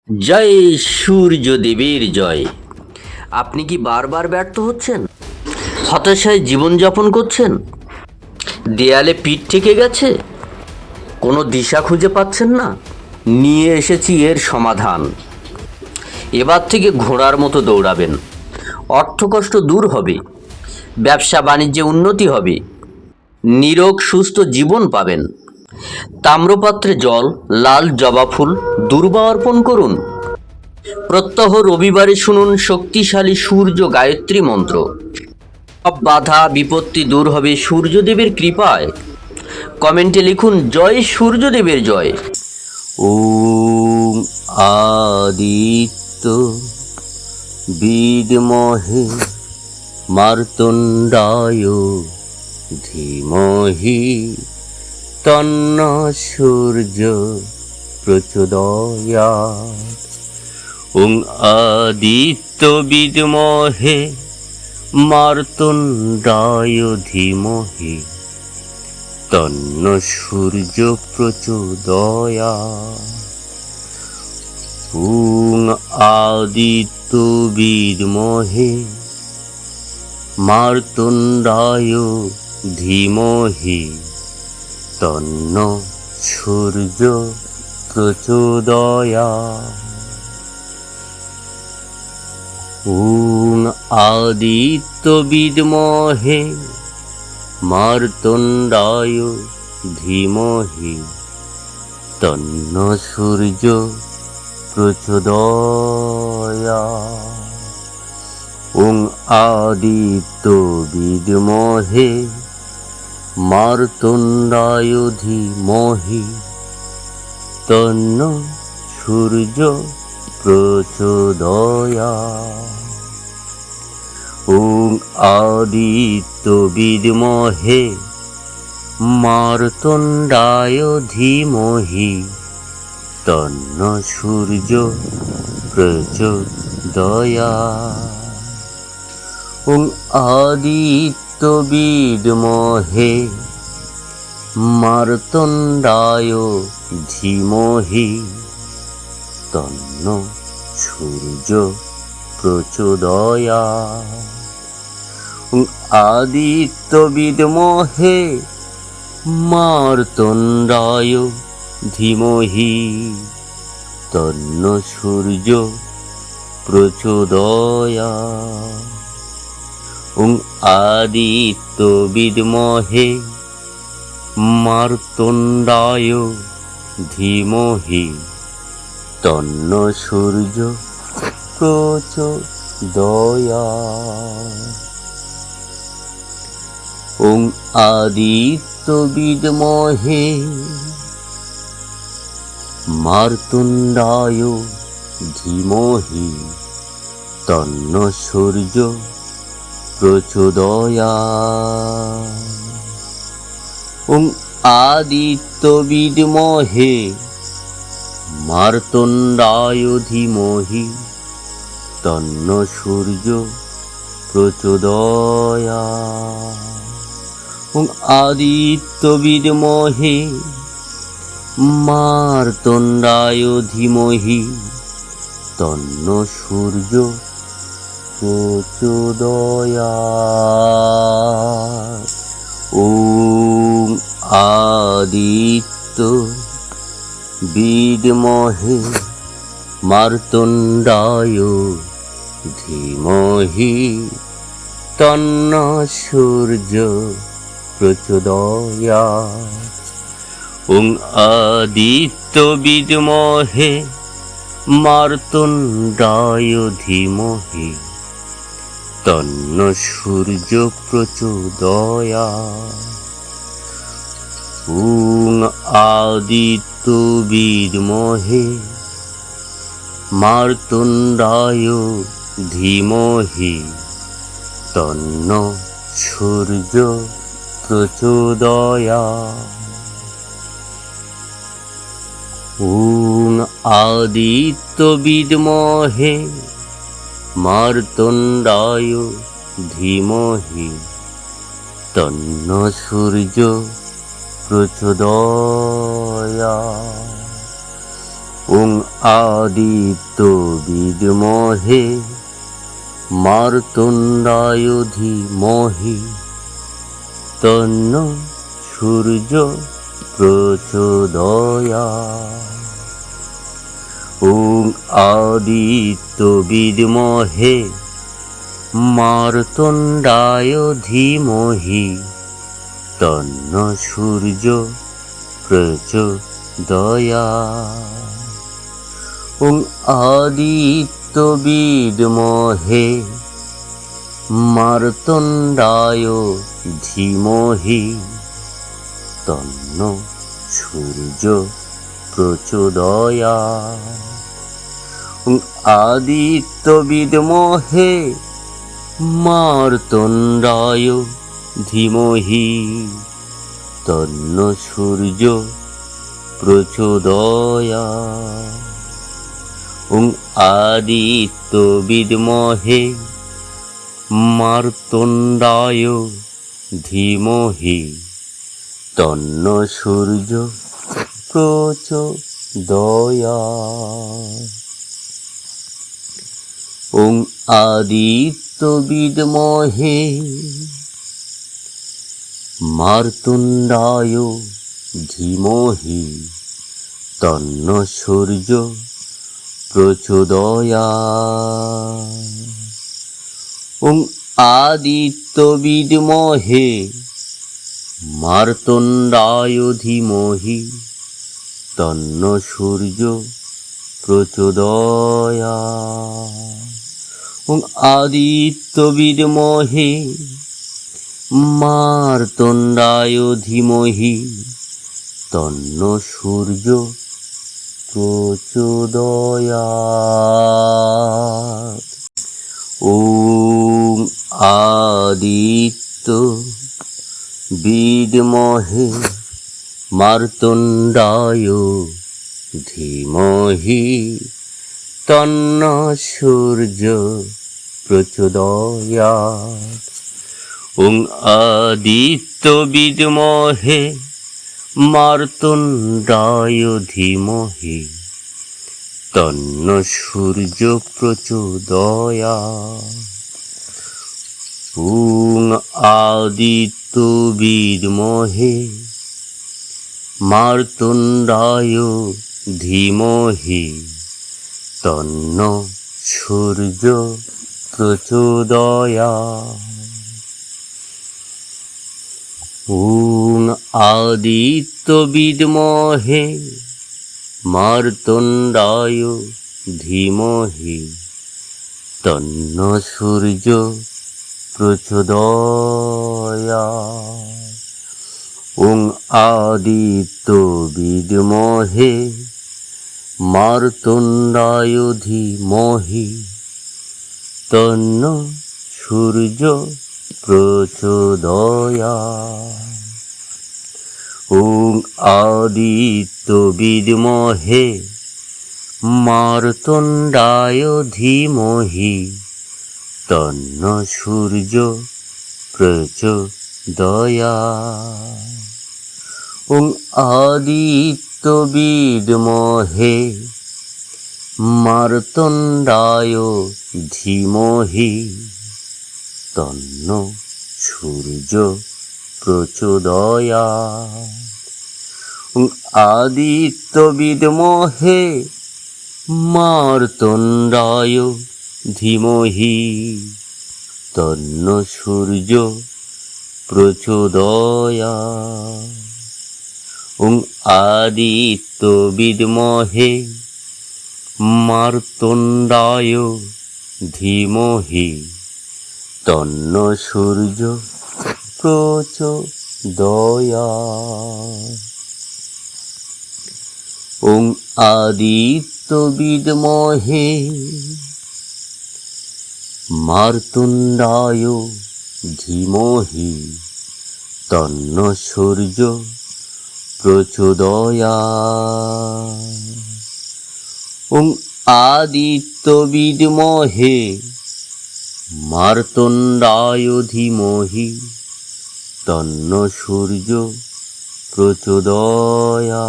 জয় সূর্যদেবের জয়। আপনি কি বারবার ব্যর্থ হচ্ছেন? হতাশায় জীবনযাপন করছেন? দেয়ালে পিঠ ঠেকে গেছে? কোনো দিশা খুঁজে পাচ্ছেন না? নিয়ে এসেছি এর সমাধান। এবার থেকে ঘোড়ার মতো দৌড়াবেন। অর্থকষ্ট দূর হবে, ব্যবসা বাণিজ্যে উন্নতি হবে, নিরোগ সুস্থ জীবন পাবেন। তাম্রপাত্রে জল, লাল জবা ফুল, দুর্বা অর্পণ করুন। প্রত্যহ রবিবারে শুনুন শক্তিশালী সূর্য গায়ত্রী মন্ত্র। সব বাধা বিপত্তি দূর হবে সূর্যদেবের কৃপায়। কমেন্টে লিখুন জয় সূর্যদেবের জয়। ওম আদিত্য বিদ্মহে মার্তণ্ডায় ধীমহি তন্ন সূর্য প্রচোদয়াৎ। ওং আদিত্য বিদ্মহে মার্তণ্ডায় ধীমহি তন্ন সূর্য প্রচোদয়াৎ। ওং আদিত্য বিদ্মহে মার্তণ্ডায় ধীমহি তন্ন সূর্য প্রচোদয়াৎ। ওং আদিত্য বিদ্মহে মার্তণ্ডায় ধীমহি তন্ন সূর্য প্রচোদয়াৎ। ওং আদিত্য বিদ্মহে মার্তণ্ডায় ধীমহি তন্ন সূর্য প্রচোদয়াৎ। ওং আদিত্য বিদ্মহে মার্তণ্ডায় ধীমহি তন্ন সূর্য প্রচোদয়াৎ। ওং আদিত্য বিদ্মহে মার্তণ্ডায় ধীমহি তন্ন সূর্য প্রচোদয়াৎ। ওং আদিত্য বিদ্মহে মার্তণ্ডায় ধীমহি তন্ন সূর্য প্রচোদয়াৎ। ওং আদিত্য বিদ্মহে মার্তণ্ডায় ধীমহি তন্ন সূর্য প্রচোদয়াৎ। ওং আদিত্য বিদ্মহে মার্তণ্ডায় ধীমহি তন্ন সূর্য প্রচোদয়াৎ। ওং আদিত্য বিদ্মহে মার্তণ্ডায় ধীমহি তন্ন সূর্য প্রচোদয়াৎ। ওং আদিত্য বিদ্মহে মার্তণ্ডায় ধীমহি তন্ন সূর্য প্রচোদয়াৎ। ওং আদিত্য বিদ্মহে মার্তণ্ডায় ধীমহি তন্ন সূর্য প্রচোদয়াৎ। ওং আদিত্য বিদ্মহে মার্তণ্ডায় ধীমহি তন্ন সূর্য প্রচোদয়াৎ। ওং আদিত্য বিদ্মহে মার্তণ্ডায় ধীমহি তন্ন সূর্য প্রচোদয়াৎ। ওং আদিত্য বিদ্মহে মার্তণ্ডায় ধীমহি তন্ন সূর্য প্রচোদয়াৎ। ওং আদিত্য বিদ্মহে মার্তণ্ডায় ধীমহি তন্নো সূর্য প্রচোদয়াৎ। ওং আদিত্য বিদ্মহে মার্তণ্ডায় ধীমহি তন্নো সূর্য প্রচোদয়াৎ। ওং আদিত্য বিদ্মহে মার্তণ্ডায় ধীমহি তন্নো সূর্য প্রচোদয়াৎ। ওং আদিত্য বিদ্মহে মার্তণ্ডায় ধীমহি তন্নো সূর্য প্রচোদয়াৎ। ওং আদিত্য বিদ্মহে মার্তণ্ডায় ধীমহি তন্নো সূর্য প্রচোদয়াৎ। ওং আদিত্য বিদ্মহে মার্তণ্ডায় ধীমহি তন্নো সূর্য প্রচোদয়াৎ। ওং আদিত্য বিদ্মহে মার্তণ্ডায় ধীমহি তন্নো সূর্য প্রচোদয়াৎ। ওং আদিত্য বিদ্মহে মার্তণ্ডায় ধীমহি তন্নো সূর্য প্রচোদয়াৎ। ওং আদিত্য বিদ্মহে মার্তণ্ডায় ধীমহি তন্নো সূর্য প্রচোদয়াৎ। ওং আদিত্য বিদ্মহে মার্তণ্ডায় ধীমহি তন্নো সূর্য প্রচোদয়াৎ। ওং আদিত্য বিদ্মহে মার্তণ্ডায় ধীমহি তন্নো সূর্য প্রচোদয়াৎ। ওং আদিত্য বিদ্মহে মার্তণ্ডায় ধীমহি তন্নো সূর্য প্রচোদয়াৎ। ওং আদিত্য বিদ্মহে মার্তণ্ডায় ধীমহি তন্নো সূর্য প্রচোদয়াৎ। ওং আদিত্য বিদ্মহে মার্তণ্ডায় ধীমহি তন্নো সূর্য প্রচোদয়াৎ। ওং আদিত্য বিদ্মহে মার্তণ্ডায় ধীমহি তন্নো সূর্য প্রচোদয়াৎ। ওং আদিত্য বিদ্মহে মার্তণ্ডায় ধীমহি তন্নো সূর্য প্রচোদয়াৎ। ওং আদিত্য বিদ্মহে মার্তণ্ডায় ধীমহি তন্নো সূর্য প্রচোদয়াৎ। ওং আদিত্য বিদ্মহে মার্তণ্ডায় ধীমহি তন্নো সূর্য প্রচোদয়াৎ। ওং আদিত্য বিদ্মহে মার্তণ্ডায় ধীমহি তন্নো সূর্য প্রচোদয়াৎ।